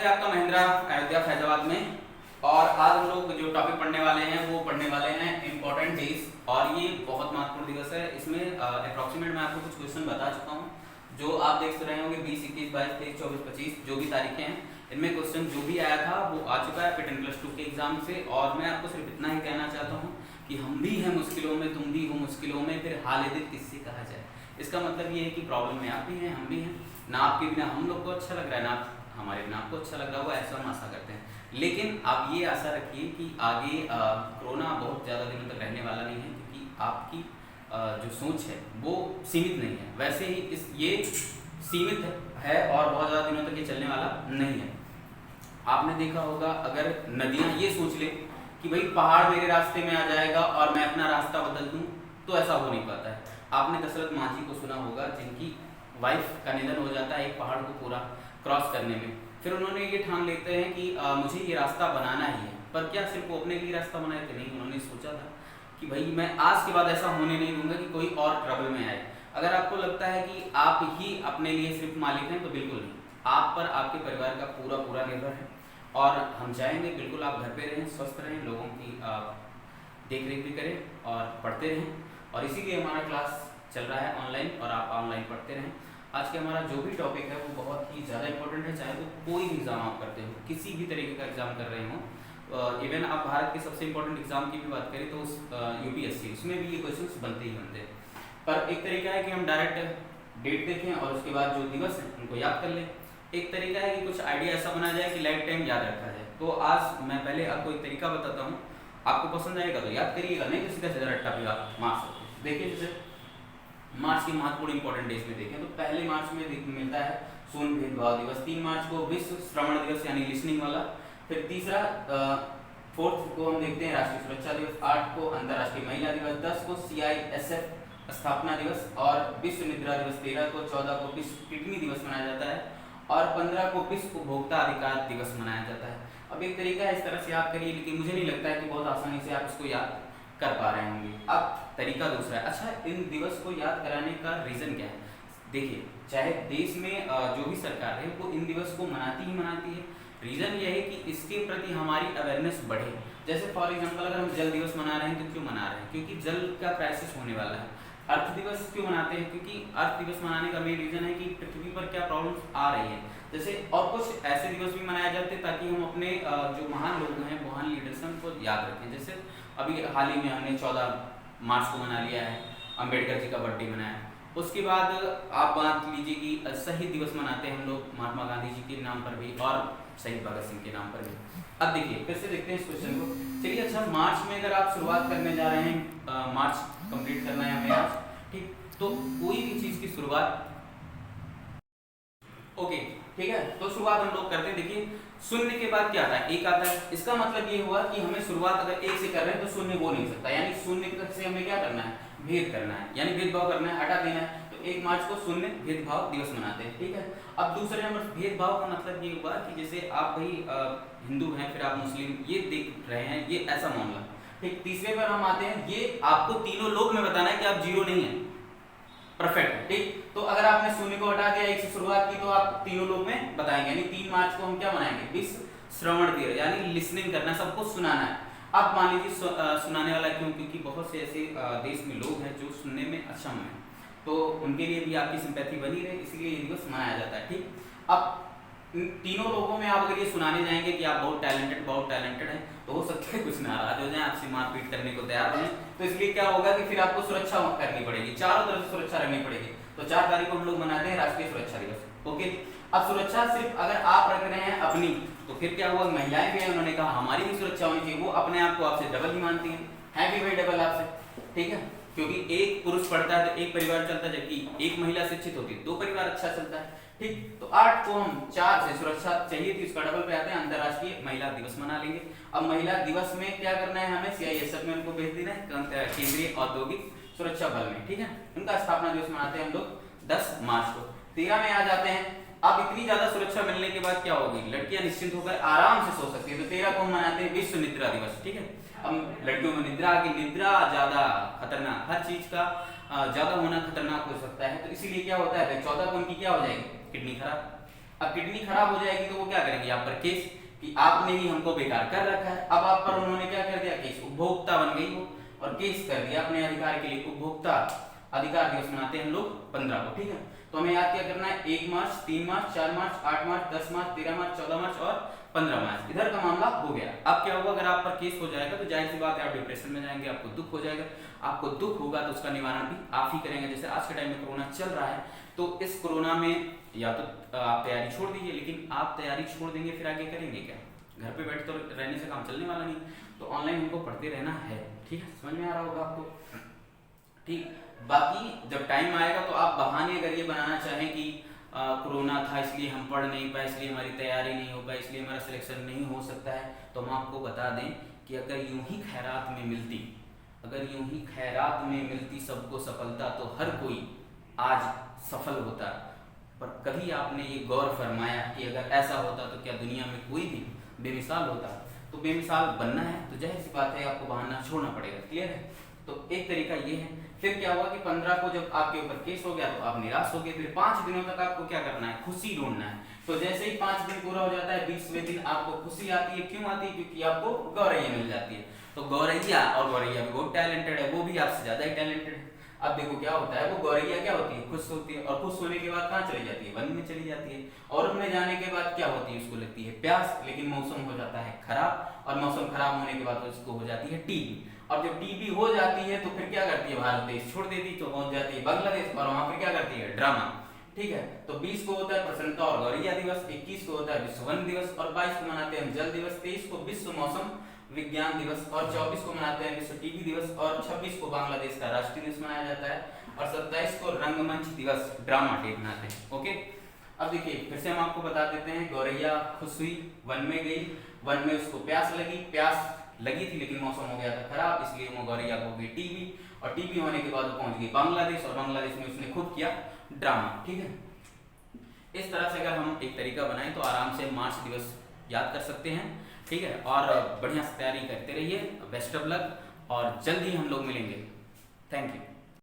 है आपका महिंद्रा अयोध्या फैजाबाद में। और आज हम लोग जो टॉपिक पढ़ने वाले हैं वो पढ़ने वाले हैं इंपॉर्टेंट डेज, और ये बहुत महत्वपूर्ण दिवस है। इसमें अप्रॉक्सीमेट मैं आपको कुछ क्वेश्चन बता चुका हूँ, जो आप देख रहे होंगे 20, 21, 22, 23, 24, 25 जो भी तारीखें हैं, इनमें क्वेश्चन जो भी आया था वो आ चुका है आपके 10+2 के एग्जाम से। और मैं आपको सिर्फ इतना ही कहना चाहता हूँ कि हम भी हैं मुश्किलों में, तुम भी हो मुश्किलों में, फिर हाल दिल किससे कहा जाए। इसका मतलब ये है कि प्रॉब्लम में आप भी हैं, हम भी हैं, ना आपके बिना हम लोग को अच्छा लग रहा है, ना हमारे बिना आपको अच्छा लग रहा होगा, ऐसा हम आशा करते हैं। लेकिन आप ये आशा रखिए कि आगे कोरोना बहुत ज़्यादा दिनों तक रहने वाला नहीं है, क्योंकि आपकी जो सोच है वो सीमित नहीं है। वैसे ही ये सीमित है और बहुत ज़्यादा दिनों तक ये चलने वाला नहीं है। आपने देखा होगा, अगर नदियाँ ये सोच ले कि भाई पहाड़ मेरे रास्ते में आ जाएगा और मैं अपना रास्ता बदल दूँ, तो ऐसा हो नहीं पाता है। आपने दशरथ मांझी को सुना होगा, जिनकी वाइफ का निधन हो जाता है एक पहाड़ को पूरा क्रॉस करने में। फिर उन्होंने ये ठान लेते हैं कि मुझे ये रास्ता बनाना ही है। पर क्या सिर्फ वो अपने लिए रास्ता बनाए थे? नहीं, उन्होंने सोचा था कि भाई मैं आज के बाद ऐसा होने नहीं दूंगा कि कोई और ट्रबल में आए। अगर आपको लगता है कि आप ही अपने लिए सिर्फ मालिक हैं, तो बिल्कुल नहीं, आप पर आपके परिवार का पूरा पूरा निर्भर है। और हम चाहेंगे बिल्कुल आप घर पे रहें, स्वस्थ रहें, लोगों की देख रेख भी करें और पढ़ते रहें। और इसीलिए हमारा क्लास चल रहा है ऑनलाइन, और आप ऑनलाइन पढ़ते रहें। आज के हमारा जो भी टॉपिक है वो बहुत ही ज़्यादा इंपॉर्टेंट है, चाहे तो कोई भी एग्ज़ाम आप करते हो, किसी भी तरीके का एग्ज़ाम कर रहे हो। इवन आप भारत के सबसे इंपॉर्टेंट एग्ज़ाम की भी बात करें तो UPSC, उसमें भी ये क्वेश्चंस बनते ही बनते हैं। पर एक तरीका है कि हम डायरेक्ट डेट देखें और उसके बाद जो दिवस हैं उनको याद कर लें। एक तरीका है कि कुछ आइडिया ऐसा बनाया जाए कि लाइफ टाइम याद रखा जाए। तो आज मैं पहले आपको एक तरीका बताता हूँ, आपको पसंद आएगा तो याद करिएगा, नहीं तो सीधा सीधा रट्टा भी आप मार सकते हैं। देखिए, जैसे मार्च के महत्वपूर्ण इंपॉर्टेंट डेज में देखें तो पहले मार्च में मिलता है शून्य भेदभाव दिवस, 3 मार्च को विश्व श्रवण दिवस यानी लिसनिंग वाला। फिर तीसरा 4th को हम देखते हैं राष्ट्रीय सुरक्षा दिवस, 8 को अंतर्राष्ट्रीय महिला दिवस, 10 को CISF स्थापना दिवस, और विश्व निद्रा दिवस 13 को, 14 को विश्व किडनी दिवस मनाया जाता है, और 15 को विश्व उपभोक्ता अधिकार दिवस मनाया जाता है। अब एक तरीका है, इस तरह से याद करिए, लेकिन मुझे नहीं लगता है कि बहुत आसानी से आप इसको याद कर पा रहे होंगे। अब तरीका दूसरा है। अच्छा, इन दिवस को याद कराने का रीज़न क्या है? देखिए, चाहे देश में जो भी सरकार है वो इन दिवस को मनाती ही मनाती है। रीज़न ये है कि इसके प्रति हमारी अवेयरनेस बढ़े। जैसे फॉर एग्जांपल, अगर हम जल दिवस मना रहे हैं तो क्यों मना रहे हैं? क्योंकि जल का क्राइसिस होने वाला है। अर्थ दिवस क्यों मनाते हैं? क्योंकि अर्थ दिवस मनाने का मेन रीज़न है कि पृथ्वी पर क्या प्रॉब्लम्स आ रही है। जैसे और कुछ ऐसे दिवस भी मनाए जाते हैं ताकि हम अपने जो महान लोग हैं, महान लीडर्स हैं, उनको याद रखें। जैसे अभी हाल ही में हमने 14 मार्च को मना लिया है, अम्बेडकर जी का बर्थडे मनाया। उसके बाद आप बात लीजिए कि शहीद दिवस मनाते हैं हम लोग महात्मा गांधी जी के नाम पर भी और शहीद भगत सिंह के नाम पर भी। अब देखिए, फिर से देखते हैं इस क्वेश्चन को। चलिए, अच्छा, मार्च में अगर आप शुरुआत करने जा रहे हैं, मार्च कंप्लीट करना है हमें आज, ठीक, तो कोई भी चीज़ की शुरुआत, ओके, ठीक है, तो शुरुआत हम लोग करते हैं। देखिए, शून्य के बाद क्या आता है? 1 आता है। इसका मतलब ये हुआ कि हमें शुरुआत अगर 1 से कर रहे हैं तो शून्य हो नहीं सकता, यानी शून्य से हमें क्या करना है? भेद करना है, यानी भेदभाव करना है, हटा देना है। तो 1 मार्च को शून्य भेदभाव दिवस मनाते हैं, ठीक है। अब दूसरे नंबर भेदभाव का मतलब ये हुआ कि जैसे आप भाई हिंदू हैं, फिर आप मुस्लिम, ये देख रहे हैं, ये ऐसा मामला, ठीक। तीसरे पर हम आते हैं, ये आपको तीनों लोग में बताना है कि आप जीरो नहीं है, परफेक्ट, ठीक। तो अगर आपने शून्य को हटा दिया, 1 से शुरुआत की, तो आप तीनों लोग में बताएंगे, यानी 3 मार्च को हम क्या मनाएंगे? विश्व श्रवण दिवस, यानी लिसनिंग करना, सबको सुनाना है। अब मान लीजिए सुनाने वाला क्यों? क्योंकि बहुत से ऐसे देश में लोग हैं जो सुनने में अक्षम हैं, तो उनके लिए भी आपकी सिंपैथी बनी रहे, इसलिए ये दिवस मनाया जाता है, ठीक। अब तीनों लोगों में आप अगर ये सुनाने जाएंगे कि आप बहुत टैलेंटेड हैं, तो हो सकता है कुछ नाराज हो जाए, आपसे मारपीट करने को तैयार हैं। तो इसलिए क्या होगा कि फिर आपको सुरक्षा करनी पड़ेगी, चारों तरफ से सुरक्षा रखनी पड़ेगी। तो 4 तारीख को हम लोग मनाते हैं राष्ट्रीय सुरक्षा दिवस, ओके। अब सुरक्षा सिर्फ अगर आप रख रहे हैं अपनी, तो फिर क्या हुआ? महिलाएं भी हैं, उन्होंने कहा हमारी भी सुरक्षा होनी चाहिए। वो अपने आप को आपसे डबल ही मानती हैं भी भाई डबल आपसे, ठीक है, क्योंकि एक पुरुष पढ़ता है तो एक परिवार चलता है, जबकि एक महिला शिक्षित होती है 2 परिवार अच्छा चलता है, ठीक। तो 8 को हम 4 से सुरक्षा चाहिए थी, उसका डबल पे आते हैं, अंतर्राष्ट्रीय महिला दिवस मना लेंगे। अब महिला दिवस में क्या करना है? हमें CISF में उनको भेज देना है, केंद्रीय औद्योगिक सुरक्षा बल में, ठीक है। उनका स्थापना दिवस मनाते हैं हम लोग 10 मार्च को। 13 में आ जाते हैं। अब इतनी ज्यादा सुरक्षा मिलने के बाद क्या होगी? लड़कियां निश्चिंत होकर आराम से सो सकती है, तो 13 को हम मनाते हैं विश्व निद्रा दिवस, ठीक है। अब लड़कियों में निद्रा ज्यादा खतरनाक, हर चीज का ज्यादा होना खतरनाक हो सकता है, तो इसीलिए क्या होता है? 14 को उनकी क्या हो जाएगी? किडनी खराब, अब किडनी खराब हो जाएगी तो वो क्या करेंगे आप पर केस कि आपने ही हमको बेकार कर रखा है। अब आप पर उन्होंने क्या कर दिया, केस उपभोक्ता बन गई वो और केस कर दिया अपने अधिकार के लिए। उपभोक्ता अधिकार दिवस मनाते हैं हम लोग 15 को, ठीक है। तो हमें याद क्या करना है, 1 मार्च, 3 मार्च, 4 मार्च, 8 मार्च, 10 मार्च, 13 मार्च, 14 मार्च और 15 मार्च। इधर का मामला हो गया। अब क्या होगा, अगर आप पर केस हो जाएगा तो जाहिर सी बात है आप डिप्रेशन में जाएंगे, आपको दुख हो जाएगा। आपको दुख होगा तो उसका निवारण भी आप ही करेंगे। जैसे आज के टाइम में कोरोना चल रहा है, तो इस कोरोना में या तो आप तैयारी छोड़ दीजिए, लेकिन आप तैयारी छोड़ देंगे फिर आगे करेंगे क्या? घर पे बैठ तो रहने से काम चलने वाला नहीं, तो ऑनलाइन हमको पढ़ते रहना है, ठीक है। समझ में आ रहा होगा आपको, ठीक। बाकी जब टाइम आएगा तो आप बहाने अगर ये बनाना चाहें कि कोरोना था इसलिए हम पढ़ नहीं पाए, इसलिए हमारी तैयारी नहीं हो पाई, इसलिए हमारा सिलेक्शन नहीं हो सकता है, तो हम आपको बता दें कि अगर यूं ही खैरात में मिलती, अगर यूं ही खैरात में मिलती सबको सफलता, तो हर कोई आज सफल होता। पर कभी आपने ये गौर फरमाया कि अगर ऐसा होता तो क्या दुनिया में कोई भी बेमिसाल होता? तो बेमिसाल बनना है तो जाहिर सी बात है आपको बहाना छोड़ना पड़ेगा, क्लियर है। तो एक तरीका ये है। फिर क्या हुआ कि 15 को जब आपके ऊपर केस हो गया तो आप निराश हो गए। फिर 5 दिनों तक आपको क्या करना है, खुशी ढूंढना है। तो जैसे ही 5 दिन पूरा हो जाता है, 20वें दिन आपको खुशी आती है। क्यों आती है? क्योंकि आपको गौरैया मिल जाती है। तो गौरैया, और गौरैया भी बहुत टैलेंटेड है, वो भी आपसे ज्यादा ही टैलेंटेड है। अब देखो क्या होता है, वो गौरैया क्या होती है, खुश होती है, और खुश होने के बाद कहाँ चली जाती है, वन में चली जाती है। और वन में जाने के बाद क्या होती है, उसको लगती है प्यास, लेकिन मौसम हो जाता है खराब, और मौसम खराब होने के बाद उसको हो जाती है टीबी। और जब टीबी हो जाती है तो फिर क्या करती है, भारत देश छोड़ देती, तो पहुंच जाती है बांग्लादेश, और वहां फिर क्या करती है, ड्रामा, ठीक है। तो 20 को होता है प्रसन्नता और गौरैया दिवस, 21 को होता है विश्व वन दिवस, और 22 को मनाते हैं जल दिवस, 23 को विश्व मौसम विज्ञान दिवस, और 24 को मनाते हैं विश्व टीबी दिवस, और 26 को बांग्लादेश का राष्ट्रीय दिवस मनाया जाता है, और 27 को रंगमंच दिवस, ड्रामा डे मनाते हैं, ओके। अब देखिए फिर से हम आपको बता देते हैं, गौरैया खुश हुई, वन में गई, वन में उसको प्यास लगी, प्यास लगी थी लेकिन मौसम हो गया था खराब, इसलिए वो गौरैया को हो गई टीबी, और टीबी होने के बाद वो पहुंच गई बांग्लादेश, और बांग्लादेश में उसने खुद किया ड्रामा, ठीक है। इस तरह से अगर हम एक तरीका बनाएं तो आराम से मार्च दिवस याद कर सकते हैं, ठीक है। और बढ़िया से तैयारी करते रहिए, बेस्ट ऑफ लक, और जल्द ही हम लोग मिलेंगे। Thank you.